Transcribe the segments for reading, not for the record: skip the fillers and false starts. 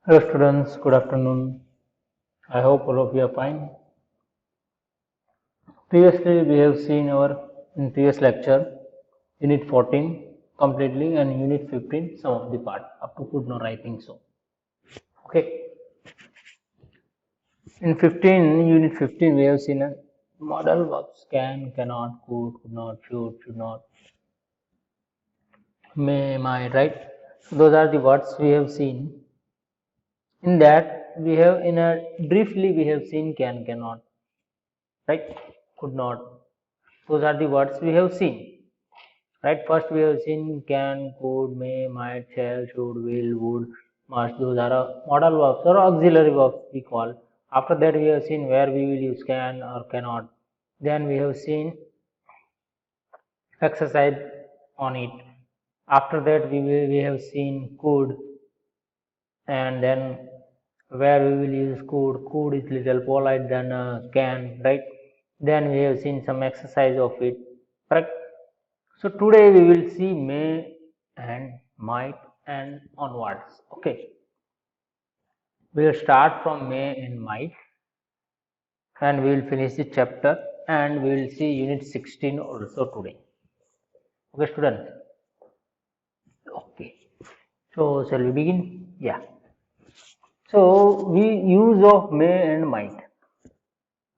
Hello students, good afternoon. I hope all of you are fine. Previously we have seen our in previous lecture unit 14 completely and unit 15 some of the part up to could not I think so. Okay. In 15 unit 15 we have seen a model verbs can, cannot, could not, should not, may, might, right? So those are the words we have seen. In that we have in a briefly we have seen can, cannot, right? Could not. Those are the words we have seen. Right? First we have seen can, could, may, might, shall, should, will, would, must. Those are modal verbs or auxiliary verbs we call. After that we have seen where we will use can or cannot. Then we have seen exercise on it. After that we have seen could, and then where we will use could. Could is little polite than can, right? Then we have seen some exercise of it, correct? So today we will see may and might and onwards. Okay, we will start from may and might, and we will finish the chapter, and we will see unit 16 also today. Okay, students. Okay, so shall we begin? Yeah. So we use of may and might.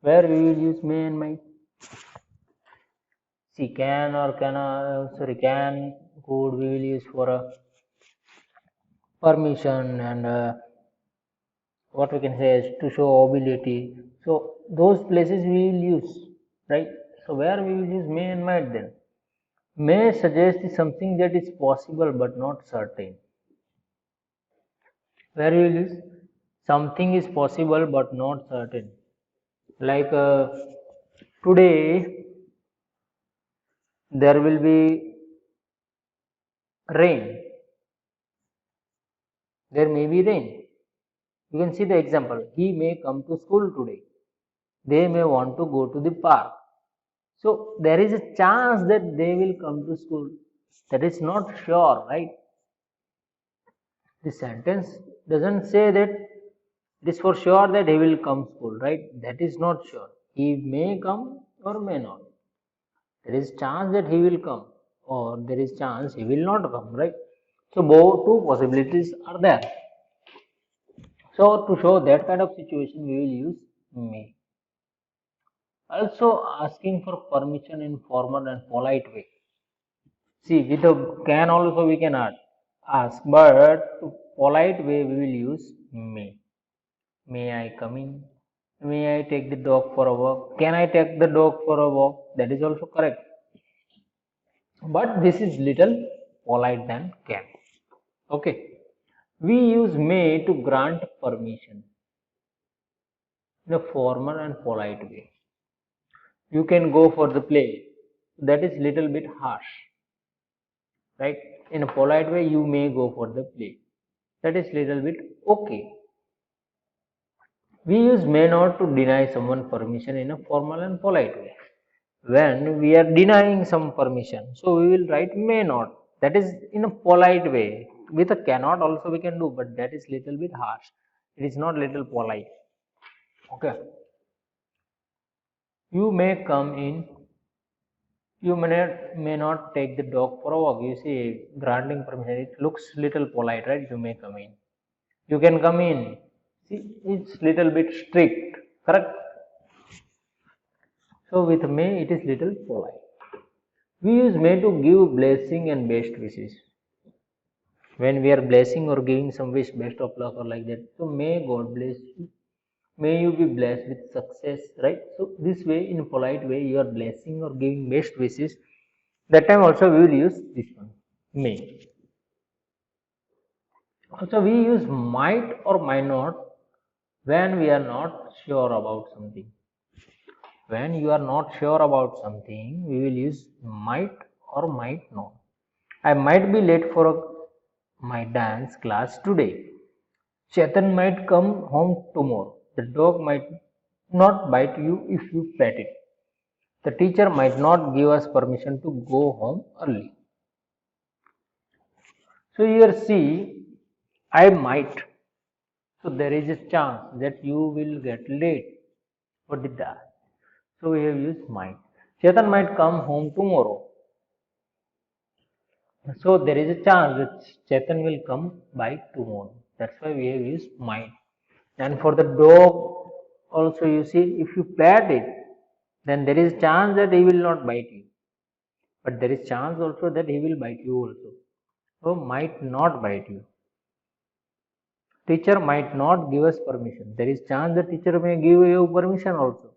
Where we will use may and might? See, can or cannot. Sorry, can, could we will use for a permission and what we can say is to show ability. So those places we will use, right? So where we will use may and might then? May suggests something that is possible but not certain. Where we will use something is possible but not certain. Like today there will be rain. There may be rain. You can see the example. He may come to school today. They may want to go to the park. So there is a chance that they will come to school. That is not sure, right? The sentence doesn't say that it is for sure that he will come school, right? That is not sure. He may come or may not. There is chance that he will come or there is chance he will not come, right? So both two possibilities are there. So to show that kind of situation, we will use may. Also asking for permission in formal and polite way. See, with a can also we can ask, but to polite way we will use may. May I come in? May I take the dog for a walk? Can I take the dog for a walk? That is also correct. But this is little polite than can. Okay. We use may to grant permission in a formal and polite way. You can go for the play. That is little bit harsh. Right? In a polite way, you may go for the play. That is little bit okay. We use may not to deny someone permission in a formal and polite way. When we are denying some permission, so we will write may not. That is in a polite way. With a cannot also we can do, but that is little bit harsh. It is not little polite. Okay. You may come in. You may not take the dog for a walk. You see, granting permission, it looks little polite, right? You may come in. You can come in. See, it's little bit strict, correct? So with may, it is little polite. We use may to give blessing and best wishes. When we are blessing or giving some wish, best of luck or like that. So may God bless you. May you be blessed with success, right? So this way, in a polite way, you are blessing or giving best wishes. That time also we will use this one, may. Also we use might or might not when we are not sure about something. When you are not sure about something, we will use might or might not. I might be late for my dance class today. Chetan might come home tomorrow. The dog might not bite you if you pet it. The teacher might not give us permission to go home early. So here see, I might. So there is a chance that you will get late. What did that? So we have used might. Chetan might come home tomorrow. So there is a chance that Chetan will come by tomorrow. That's why we have used might. And for the dog also, you see, if you pat it, then there is chance that he will not bite you. But there is chance also that he will bite you also. So might not bite you. Teacher might not give us permission. There is chance the teacher may give you permission also,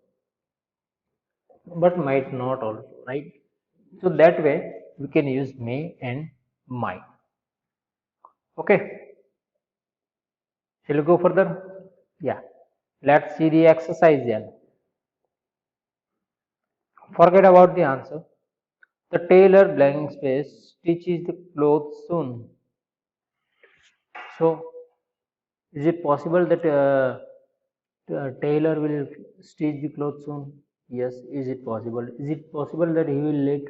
but might not also, right? So that way we can use may and might. Okay, shall we go further? Yeah, let's see the exercise then. Forget about the answer. The tailor blank space stitches the clothes soon. So is it possible that tailor will stitch the clothes soon? Yes. Is it possible? Is it possible that he will late?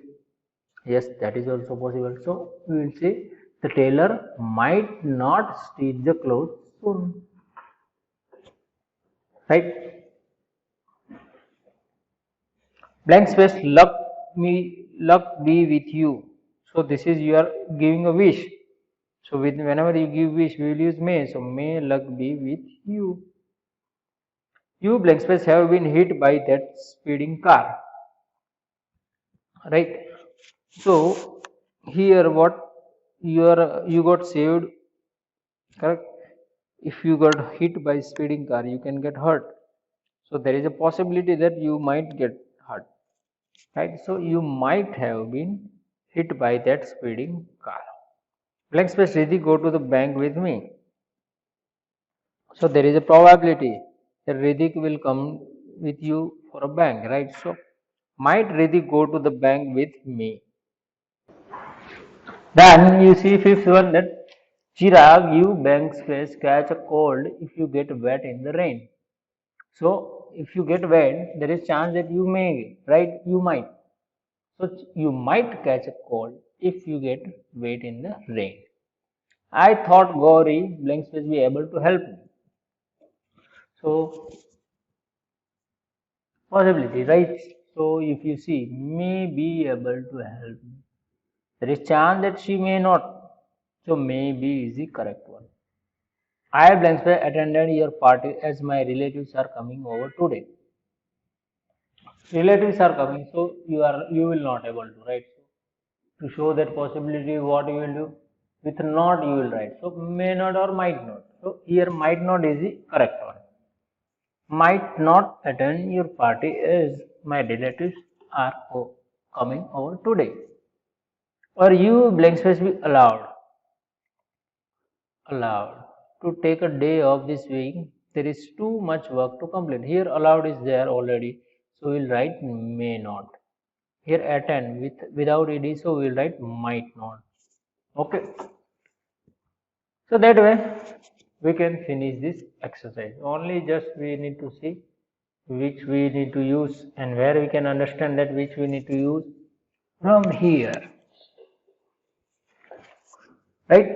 Yes, that is also possible. So we will say the tailor might not stitch the clothes soon. Right? Blank space, luck be with you. So this is you are giving a wish. So whenever you give wish, we will use may. So may luck be with you. You blank space have been hit by that speeding car. Right? So here what you got saved, correct? If you got hit by speeding car, you can get hurt. So there is a possibility that you might get hurt. Right? So you might have been hit by that speeding car. Blank space, Riddhi, go to the bank with me. So there is a probability that Riddhi will come with you for a bank, right? So might Riddhi go to the bank with me? Then you see fifth one, that Chirag, you bank space catch a cold if you get wet in the rain. So if you get wet, there is chance that you may, right? You might. So you might catch a cold if you get wet in the rain. I thought Gauri blank space be able to help me. So possibility, right? So if you see may be able to help me, there is chance that she may not. So may be is the correct one. I blank space attended your party as my relatives are coming over today. Relatives are coming, so you will not able to, right? To show that possibility, what you will do? With not you will write. So may not or might not. So here might not is the correct one. Might not attend your party as my relatives are coming over today. Or you blank space be allowed to take a day off this week. There is too much work to complete. Here allowed is there already, so we'll write may not. Here attend without ed, so we'll write might not. Okay. So that way we can finish this exercise. Only just we need to see which we need to use and where we can understand that which we need to use from here. Right?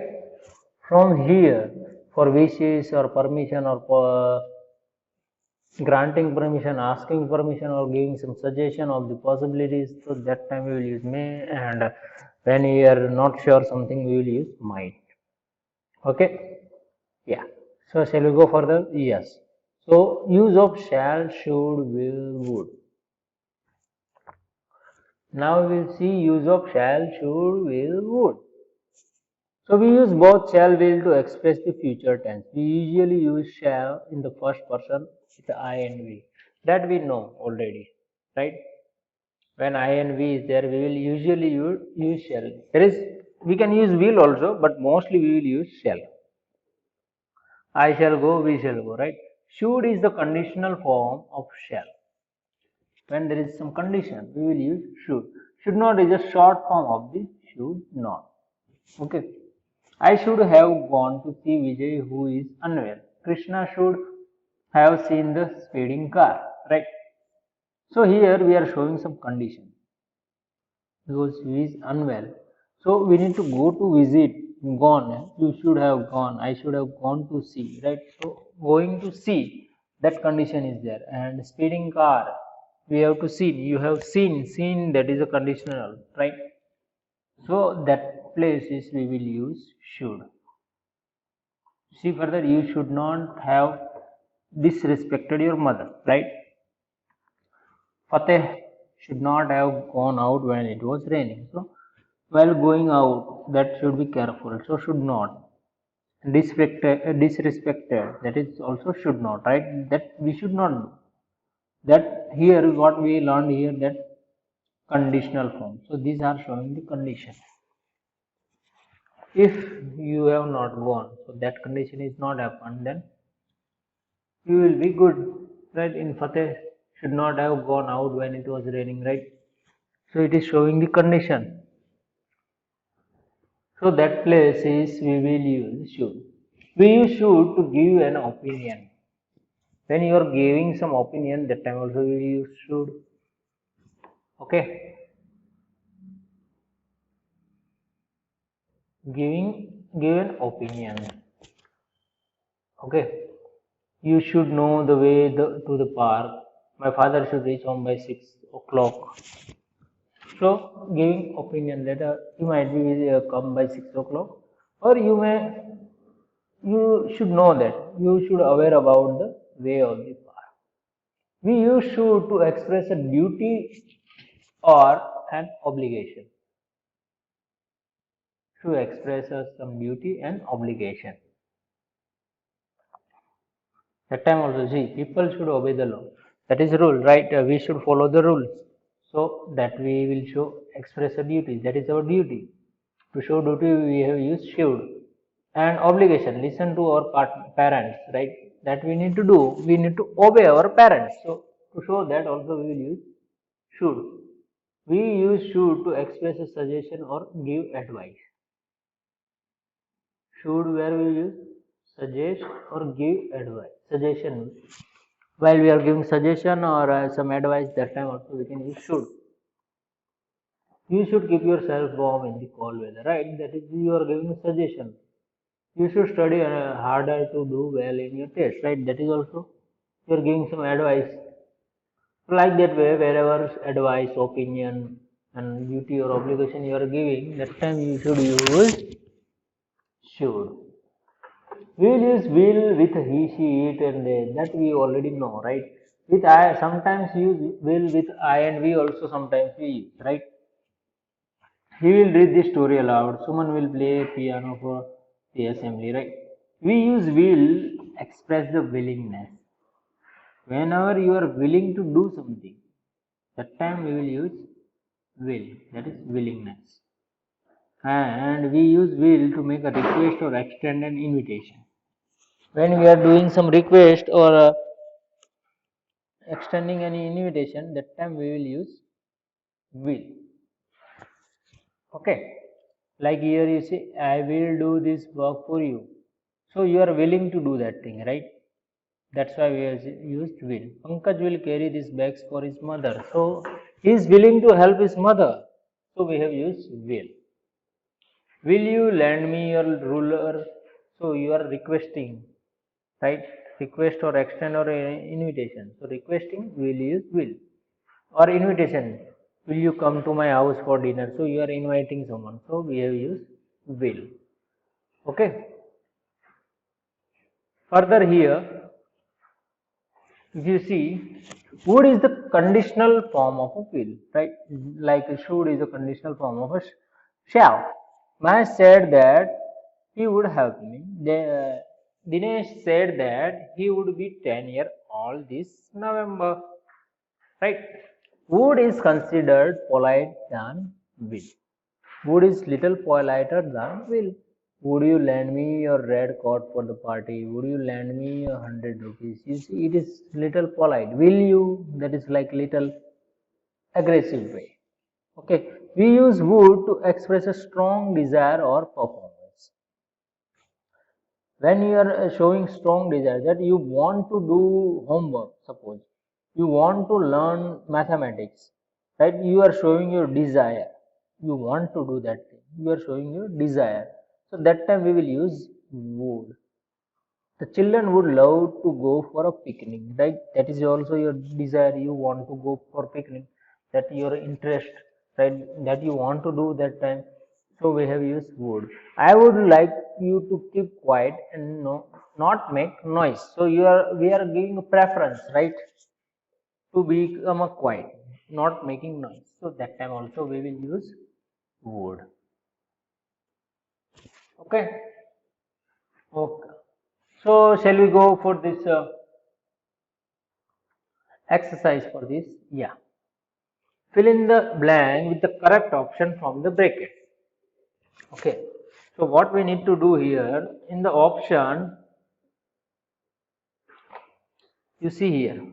From here for wishes or permission or granting permission, asking permission or giving some suggestion of the possibilities. So that time we will use may, and when we are not sure something we will use might. Okay? Yeah. So shall we go further? Yes. So use of shall, should, will, would. Now we will see use of shall, should, will, would. So we use both shall, will to express the future tense. We usually use shall in the first person with I and we. That we know already, right? When I and we is there, we will usually use shall. We can use will also, but mostly we will use shall. I shall go, we shall go, right? Should is the conditional form of shall. When there is some condition, we will use should. Should not is a short form of the should not. Okay. I should have gone to see Vijay who is unwell. Krishna should have seen the speeding car, right? So here we are showing some condition because he is unwell. So we need to go to visit gone. You should have gone. I should have gone to see, right? So going to see, that condition is there. And speeding car, we have to see. You have seen. Seen, that is a conditional, right? So that place is we will use should. See further, you should not have disrespected your mother, right? Fateh should not have gone out when it was raining. So while going out, that should be careful. So should not. Disrespected, that is also should not, right? That we should not do. That here what we learned here, that conditional form. So these are showing the condition. If you have not gone, so that condition is not happened, then you will be good, right? In Fateh should not have gone out when it was raining, right? So it is showing the condition. So that place is we will use should. We use should to give an opinion. When you are giving some opinion, that time also we use should. Okay. Give an opinion. Okay. You should know the way to the park. My father should reach home by 6 o'clock. So, giving opinion that you might be come by 6 o'clock, or you should know that you should aware about the way of the path. We use should to express a duty or an obligation. To express some duty and obligation. That time also, see, people should obey the law. That is rule, right? We should follow the rules. So that we will show express a duty. That is our duty. To show duty, we have used should. And obligation, listen to our parents, right? That we need to do. We need to obey our parents. So to show that also we will use should. We use should to express a suggestion or give advice. Should, where we use suggest or give advice. Suggestion, while we are giving suggestion or some advice, that time also we can use should. You should keep yourself warm in the cold weather, right? That is, you are giving a suggestion. You should study harder to do well in your test, right? That is also, you are giving some advice. Like that way, wherever advice, opinion, and duty or obligation you are giving, that time you should use should. We will use will with he, she, it, and they. That we already know, right? With I, sometimes use will with I and we also sometimes we use, right? He will read the story aloud. Someone will play piano for the assembly, right? We use will express the willingness. Whenever you are willing to do something, that time we will use will. That is willingness. And we use will to make a request or extend an invitation. When we are doing some request or extending any invitation, that time we will use will. Okay, like here you say, I will do this work for you. So you are willing to do that thing, right? That's why we have used will. Pankaj will carry these bags for his mother. So he is willing to help his mother. So we have used will. Will you lend me your ruler? So you are requesting, right? Request or extend or invitation. So requesting, will use will. Or invitation, will you come to my house for dinner? So you are inviting someone. So we have used will. Okay. Further here, if you see, would is the conditional form of a will, right? Like should is a conditional form of a shall. Mahesh said that he would help me. Dinesh said that he would be 10 years old this November, right? Would is considered polite than will. Would is little politer than will. Would you lend me your red coat for the party? Would you lend me 100 rupees? You see, it is little polite. Will you? That is like little aggressive way. Okay. We use would to express a strong desire or performance. When you are showing strong desire that you want to do homework, suppose you want to learn mathematics, right? You are showing your desire. You want to do that thing. You are showing your desire. So that time we will use would. The children would love to go for a picnic, right? That is also your desire. You want to go for picnic. That your interest, right? That you want to do that time. So we have used would. I would like you to keep quiet and no, not make noise. So we are giving a preference, right? To become a quiet, not making noise. So that time also we will use would. Okay. Okay. So shall we go for this exercise for this? Yeah. Fill in the blank with the correct option from the bracket. Okay. So what we need to do here in the option, you see here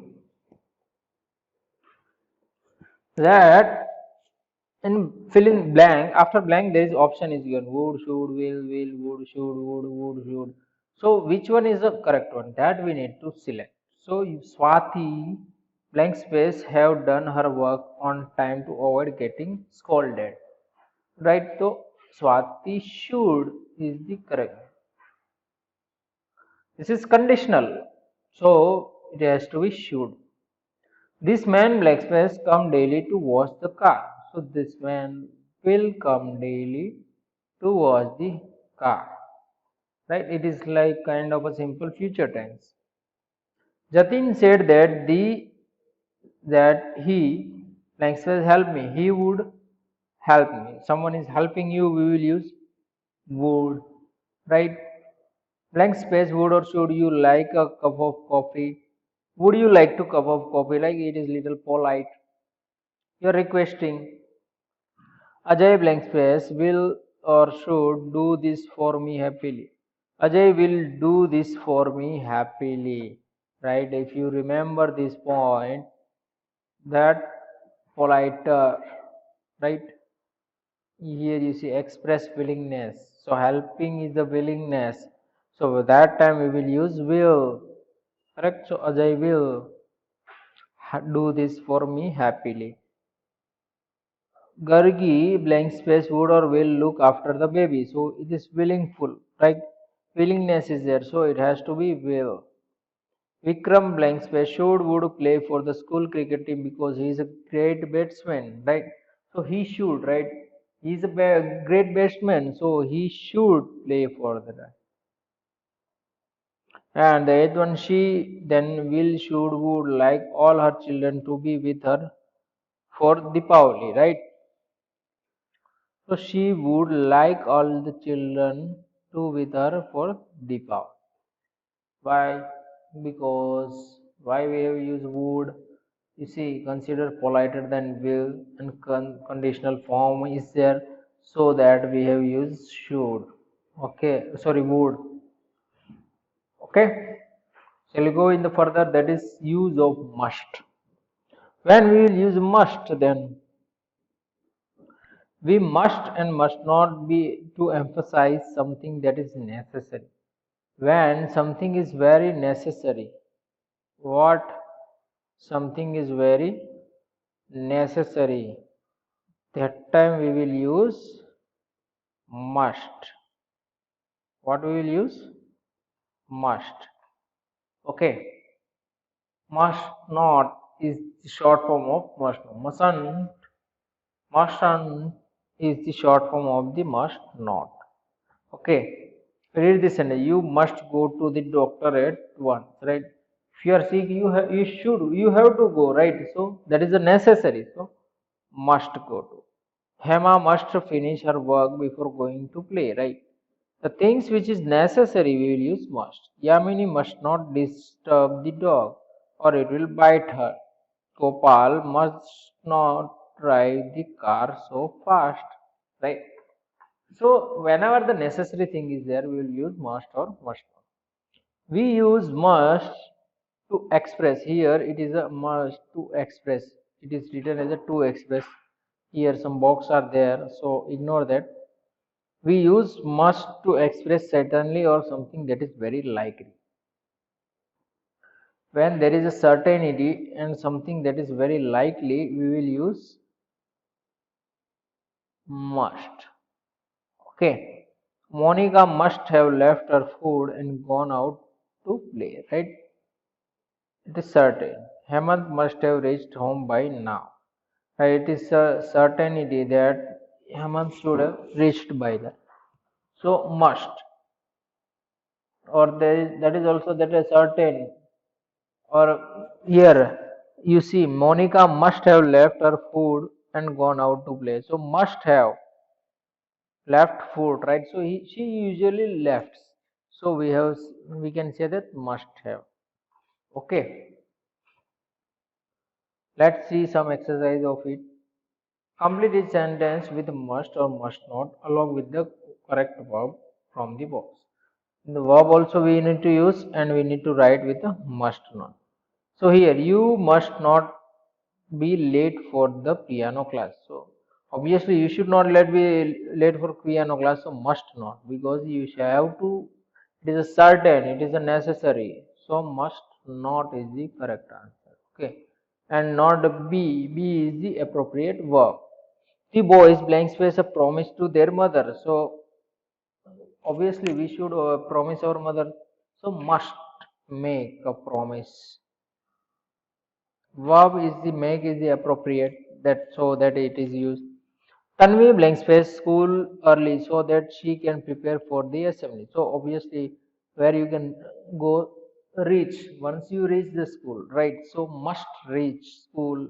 that in fill in blank, after blank there is option is given would, should, will, would, should, would, should. So which one is the correct one? That we need to select. So Swati blank space have done her work on time to avoid getting scolded. Right? So Swati should is the correct. This is conditional. So it has to be should. This man blank space come daily to wash the car. So this man will come daily to wash the car. Right? It is like kind of a simple future tense. Jatin said that he blank space help me. He would help me. Someone is helping you, we will use would. Right? Blank space would or should you like a cup of coffee? Would you like to cup of coffee? Like it is little polite. You are requesting. Ajay blank space will or should do this for me happily. Ajay will do this for me happily. Right? If you remember this point, that polite, right? Here you see express willingness. So helping is the willingness. So that time we will use will. Correct? So Ajay will do this for me happily. Gargi blank space would or will look after the baby. So it is willingful, right? Willingness is there, so it has to be will. Vikram blank space should would play for the school cricket team because he is a great batsman, right? So he should, right? He is a great batsman, so he should play for the. And the eighth one, she then will should would like all her children to be with her for Deepavali, right? So she would like all the children to with her for Deepavali. Why? Because why we have used would? You see, consider politer than will and conditional form is there, so that we have used should. Okay, sorry, would. Okay, shall we go in the further? That is use of must. When we will use must, then we must and must not be to emphasize something that is necessary. When something is very necessary, what something is very necessary, that time we will use must. What we will use? Must. Okay. Must not is the short form of must. Mustn't is the short form of the must not. Okay. Read this sentence. You must go to the doctor at once, right? If you are sick, you have to go, right? So that is a necessary. So must go to. Hema must finish her work before going to play, right? The things which is necessary we will use must. Yamini must not disturb the dog or it will bite her. Gopal must not drive the car so fast, right? So whenever the necessary thing is there, we will use must or must not. We use must to express. Here it is a must to express. It is written as a to express. Here some box are there, so ignore that. We use must to express certainly or something that is very likely. When there is a certainty and something that is very likely, we will use must. Okay. Monica must have left her food and gone out to play, right? It is certain. Hemant must have reached home by now. Right? It is a certainty that Hemant should have reached by then. So must, or that is also that is certain. Or here you see Monica must have left her food and gone out to play. So must have left food, right? So she usually left. So we can say that must have. Okay. Let's see some exercise of it. Complete each sentence with must or must not along with the correct verb from the box. The verb also we need to use and we need to write with a must not. So here you must not be late for the piano class. So obviously you should not be late for piano class. So must not, because you shall have to. It is a certain. It is a necessary. So must not is the correct answer. Okay, and not be. Be is the appropriate verb. The boys blank space a promise to their mother. So obviously we should promise our mother. So must make a promise. Verb is the make is the appropriate, that so that it is used. Tanvi blank space school early so that she can prepare for the assembly. So obviously where you can go reach once you reach the school, right? So must reach school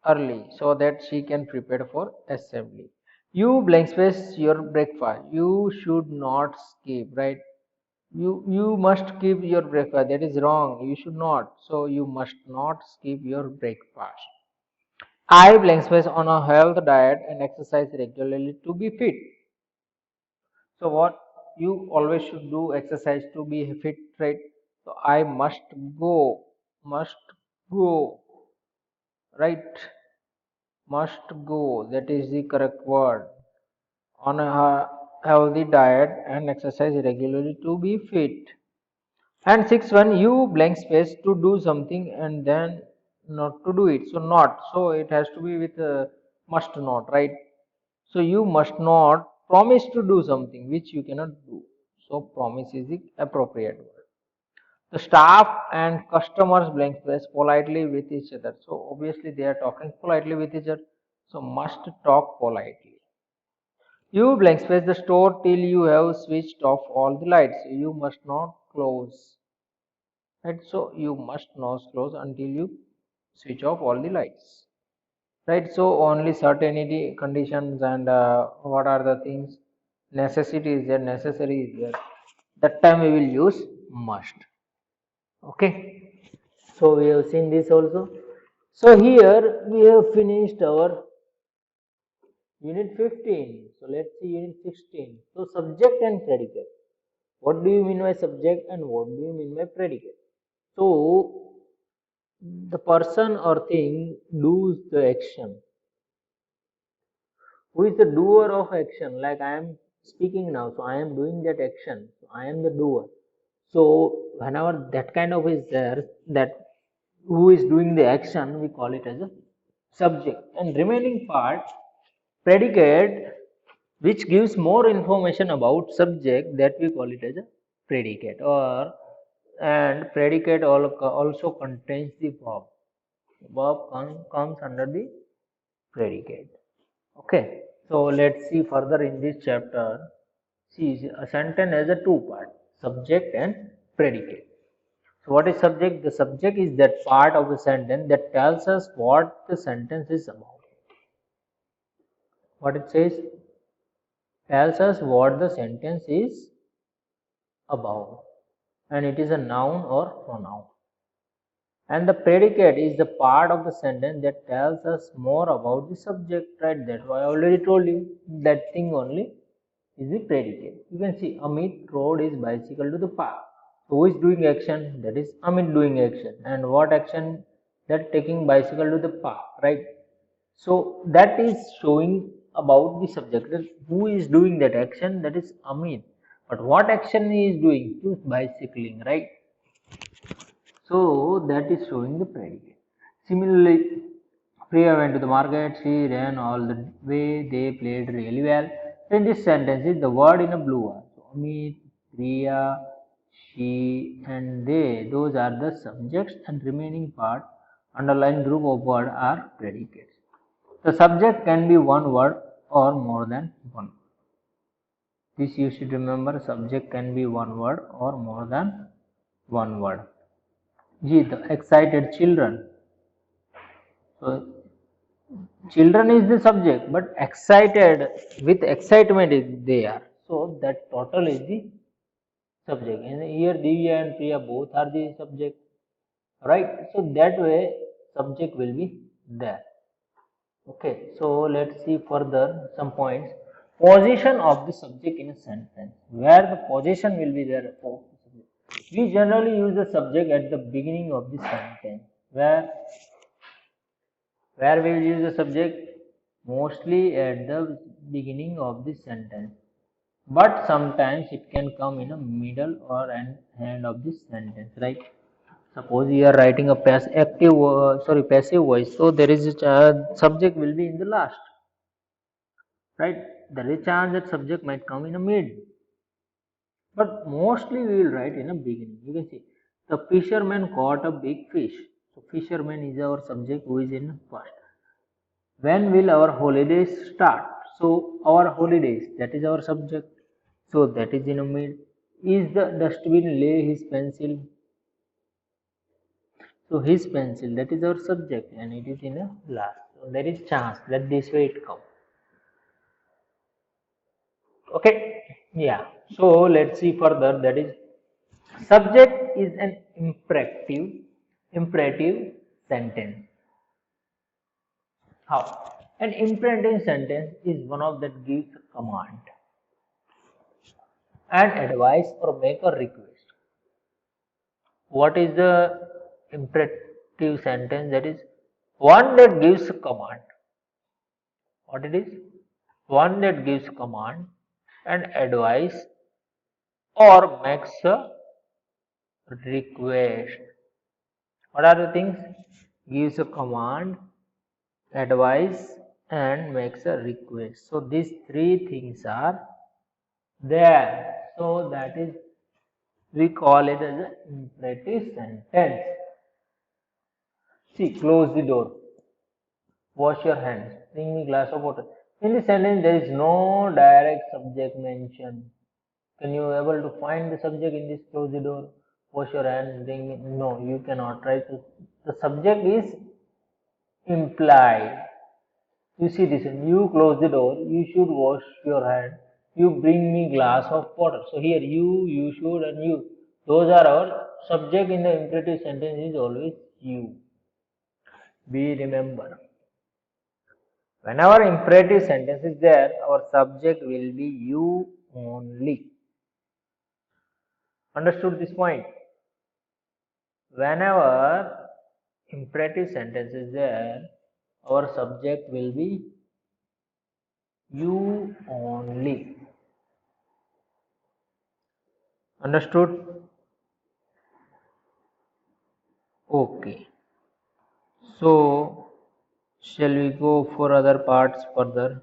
early so that she can prepare for assembly. You blank space your breakfast. You should not skip, right? You must skip your breakfast. That is wrong. You should not. So you must not skip your breakfast. I blank space on a health diet and exercise regularly to be fit. So what you always should do exercise to be fit, right? So I must go, right? Must go. That is the correct word. On a healthy diet and exercise regularly to be fit. And sixth one, you blank space to do something and then not to do it. So not. So it has to be with must not, right? So you must not promise to do something which you cannot do. So promise is the appropriate word. The staff and customers blank space politely with each other. So obviously they are talking politely with each other. So must talk politely. You blank space the store till you have switched off all the lights. You must not close. Right? So you must not close until you switch off all the lights. Right? So only certainty conditions and what are the things necessity is there, necessary is there. That time we will use must. Okay. So we have seen this also. So here we have finished our unit 15. So let's see unit 16. So subject and predicate. What do you mean by subject and what do you mean by predicate? So the person or thing does the action. Who is the doer of action? Like I am speaking now, so I am doing that action. So I am the doer. So whenever that kind of is there, that who is doing the action, we call it as a subject. And remaining part, predicate, which gives more information about subject, that we call it as a predicate. Or and predicate also contains the verb. Verb comes under the predicate. Okay, so let's see further in this chapter. See, a sentence has a two part, subject and predicate. So what is subject? The subject is that part of the sentence that tells us what the sentence is about. What it says tells us what the sentence is about, and it is a noun or pronoun. And the predicate is the part of the sentence that tells us more about the subject, right? That's why I already told you that thing only is the predicate. You can see Amit rode his bicycle to the park. So who is doing action? That is Amit doing action. And what action? That taking bicycle to the park, right? So that is showing about the subject. That who is doing that action? That is Amit. But what action he is doing? He is bicycling, right? So that is showing the predicate. Similarly, Priya went to the market. She ran all the way. They played really well. In this sentence, is the word in a blue are. So, Amit, Priya, she, and they. Those are the subjects, and remaining part, underlined group of word are predicates. The subject can be one word or more than one. This you should remember. Subject can be one word or more than one word. G. The excited children. So children is the subject, but excited with excitement is they are. So that total is the subject. And here Divya and Priya both are the subject, right? So that way subject will be there. Okay, so let's see further some points. Position of the subject in a sentence. Where the position will be there for the subject. We generally use the subject at the beginning of the sentence. Where we will use the subject? Mostly at the beginning of the sentence. But sometimes it can come in a middle or end of the sentence, right? Suppose you are writing a passive voice, so there is a subject will be in the last, right? There is a chance that subject might come in a mid, but mostly we will write in a beginning. You can see the fisherman caught a big fish. So fisherman is our subject who is in past. When will our holidays start? So our holidays, that is our subject. So that is in a mid. Is the dustbin lay his pencil? So his pencil, that is our subject, and it is in a last. So there is chance that this way it come. Okay, yeah. So let's see further. That is, subject is an imperative sentence. How? An imperative sentence is one of that gives a command, and advice or make a request. What is the imperative sentence? That is one that gives a command. What it is? One that gives command and advice or makes a request. What are the things? Gives a command, advice, and makes a request. So these three things are there. So that is, we call it as an imperative sentence. See, close the door. Wash your hands. Bring me glass of water. In this sentence, there is no direct subject mentioned. Can you able to find the subject in this close the door? Wash your hands. Bring me. No, you cannot. Right? So the subject is implied. You see this. You close the door. You should wash your hand. You bring me glass of water. So here you should, and you. Those are our subject in the imperative sentence is always you. We remember. Whenever imperative sentence is there, our subject will be you only. Understood this point? Whenever imperative sentence is there, our subject will be you only. Understood? Okay. So, shall we go for other parts further?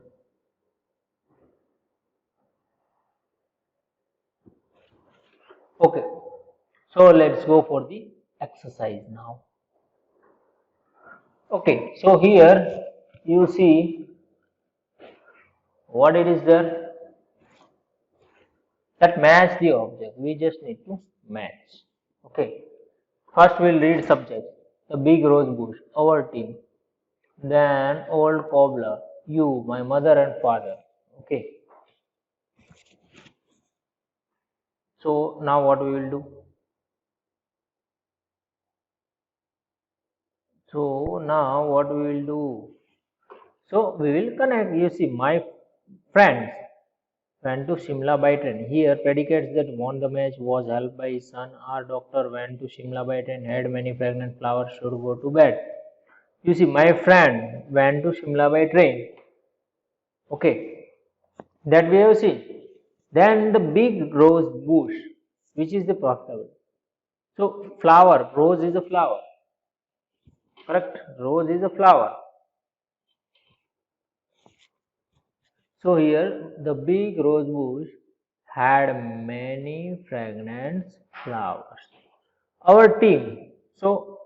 Okay. So, let's go for the exercise now. Okay. So, here you see what it is there that match the object. We just need to match. Okay. First, we'll read subject. The big rose bush, our team. Then, old cobbler, you, my mother and father. Okay. So, now what we will do? So, now what we will do? So, we will connect. You see, my friends went to Shimla by train. Here, predicates that won the match was helped by his son. Our doctor went to Shimla by train, had many pregnant flowers, should go to bed. You see, my friend went to Shimla by train. Okay, that we have seen. Then the big rose bush, which is the profitable. So, flower, rose is a flower. Correct? Rose is a flower. So here the big rose bush had many fragrant flowers. Our team. So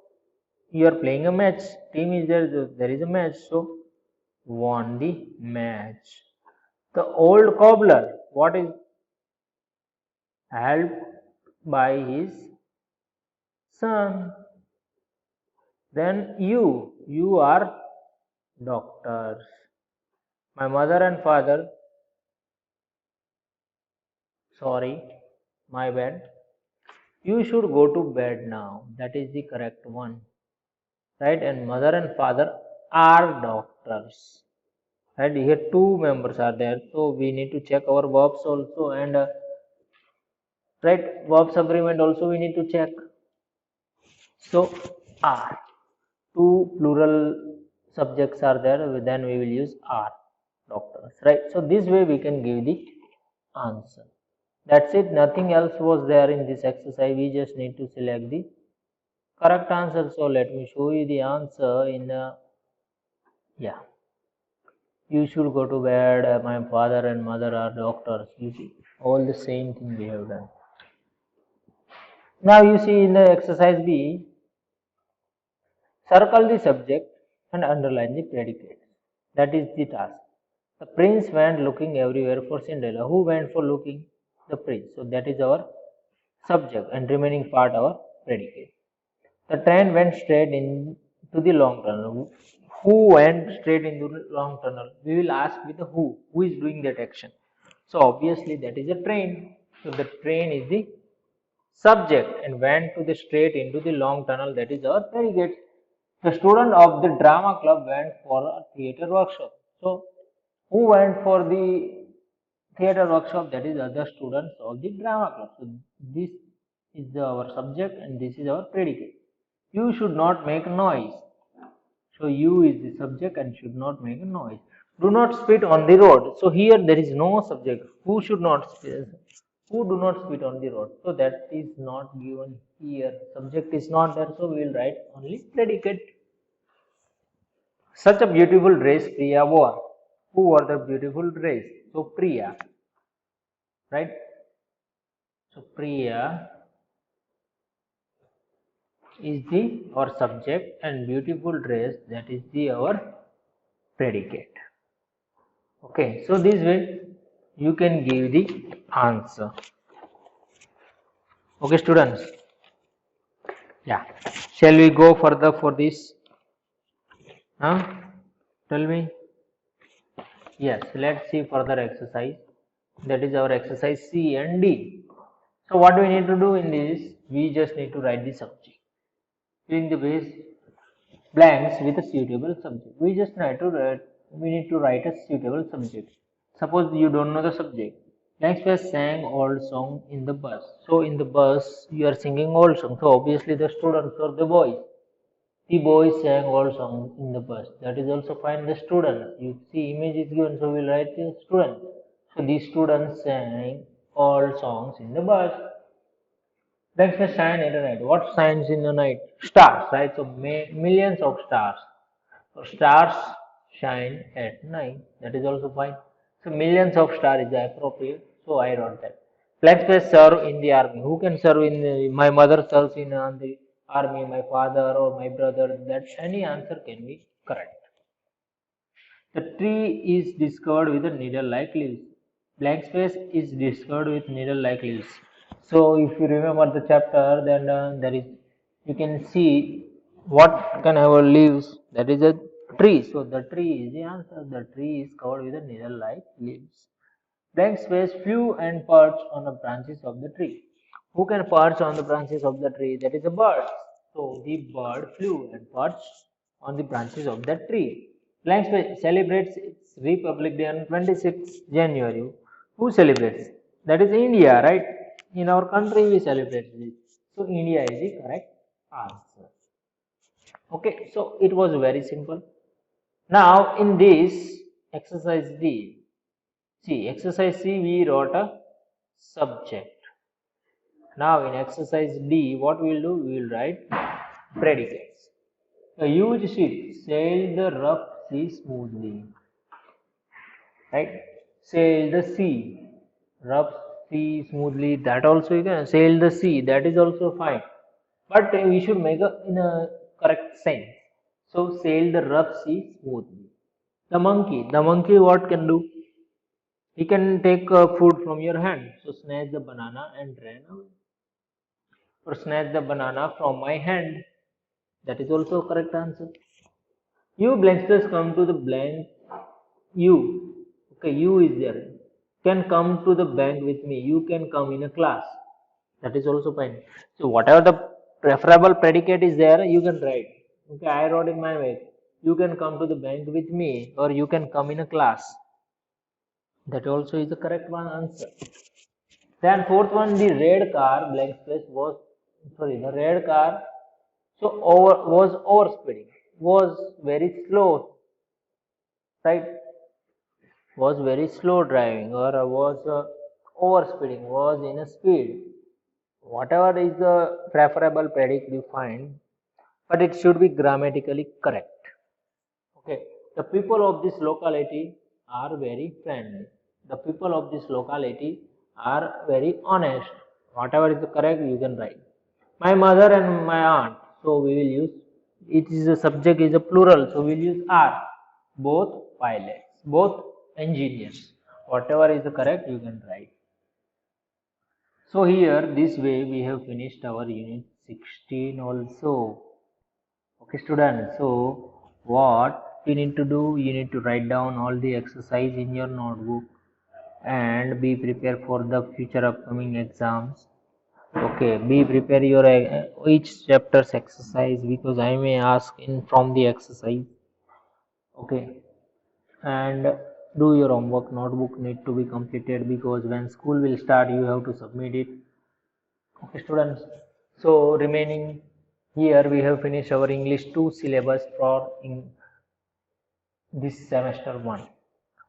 you are playing a match. Team is there. There is a match. So won the match. The old cobbler. What is helped by his son. Then you are doctors. My mother and father, sorry, my bad. You should go to bed now. That is the correct one. Right? And mother and father are doctors. Right? Here two members are there. So we need to check our verbs also and right verbs agreement also we need to check. So are. Two plural subjects are there, then we will use are doctors, right? So this way we can give the answer. That's it, nothing else was there in this exercise. We just need to select the correct answer. So let me show you the answer in yeah, you should go to bed. My father and mother are doctors. You see, all the same thing we have done. Now you see in the exercise B, circle the subject and underline the predicate. That is the task. The prince went looking everywhere for Cinderella. Who went for looking? The prince. So that is our subject and remaining part our predicate. The train went straight into the long tunnel. Who went straight into the long tunnel? We will ask with the who. Who is doing that action? So obviously that is a train. So the train is the subject and went to the straight into the long tunnel. That is our predicate. The student of the drama club went for a theater workshop. So who went for the theater workshop? That is other students of the drama club. So this is our subject and this is our predicate. You should not make noise. So you is the subject and should not make a noise. Do not spit on the road. So here there is no subject. Who should not spit? Who do not spit on the road? So that is not given here. Subject is not there. So we will write only predicate. Such a beautiful dress Priya wore. Who wore the beautiful dress? So Priya, right? So Priya is the our subject and beautiful dress, that is the our predicate. Okay, so this way you can give the answer. Okay, students. Yeah. Shall we go further for this? Huh? Tell me. Yes, let's see further exercise. That is our exercise C and D. So what we need to do in this? We just need to write the subject. Filling the base blanks with a suitable subject. We just try to write. We need to write a suitable subject. Suppose you don't know the subject. Next we sang old song in the bus. So in the bus you are singing old song. So obviously the students or the boys. The boys sang old song in the bus. That is also fine. The student. You see image is given, so we'll write the student. So the students sang old songs in the bus. Next we shine at night. What shines in the night? Stars, right? So millions of stars. So stars shine at night. That is also fine. So millions of stars is appropriate. So I wrote that. Flex space serve in the army. Who can serve in the, my mother serves in the army, my father or my brother. That any answer can be correct. The tree is discovered with a needle-like leaves. Blank space is discovered with needle-like leaves. So if you remember the chapter, then there is you can see what can have a leaves. That is a tree. So the tree is the answer. The tree is covered with a needle-like leaves. Blank space flew and perched on the branches of the tree. Who can perch on the branches of the tree? That is a bird. So the bird flew and perched on the branches of the tree. Blank space celebrates its Republic Day on 26th January. Who celebrates? That is India, right? In our country we celebrate this. So India is the correct answer. Okay, so it was very simple. Now in this exercise D, see, exercise C, we wrote a subject. Now in exercise D, what we will do? We will write predicates. A huge ship sailed the rough sea smoothly. Right? Sail the sea, rub sea smoothly, that also you can. Sail the sea, that is also fine. But we should make a in a correct sense. So sail the rough sea smoothly. The monkey what can do? He can take food from your hand. So snatch the banana and ran away. Or snatch the banana from my hand. That is also a correct answer. You blank space come to the blank. You. Okay, you is there. Can come to the bank with me. You can come in a class. That is also fine. So whatever the preferable predicate is there, you can write. Okay, I wrote in my way. You can come to the bank with me, or you can come in a class. That also is the correct one answer. Then fourth one, the red car blank space was the red car was overspeeding, was very slow, right? Was very slow driving, or was overspeeding, was in a speed. Whatever is the preferable predict you find, but it should be grammatically correct. Okay, the people of this locality are very friendly. The people of this locality are very honest. Whatever is the correct, you can write. My mother and my aunt. So we will use, it is a subject is a plural, so we will use are. Both pilots, both engineers. Whatever is the correct, you can write. So here, this way we have finished our unit 16 also. Okay students, so what you need to do, you need to write down all the exercise in your notebook and be prepared for the future upcoming exams. Okay, be prepare your each chapter's exercise because I may ask in from the exercise. Okay, and do your homework. Notebook need to be completed because when school will start, you have to submit it. Okay, students. So remaining here we have finished our English 2 syllabus for in this semester 1.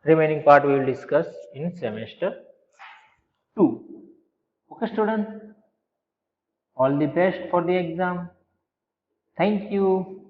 Remaining part we will discuss in semester 2. Okay, students. All the best for the exam. Thank you.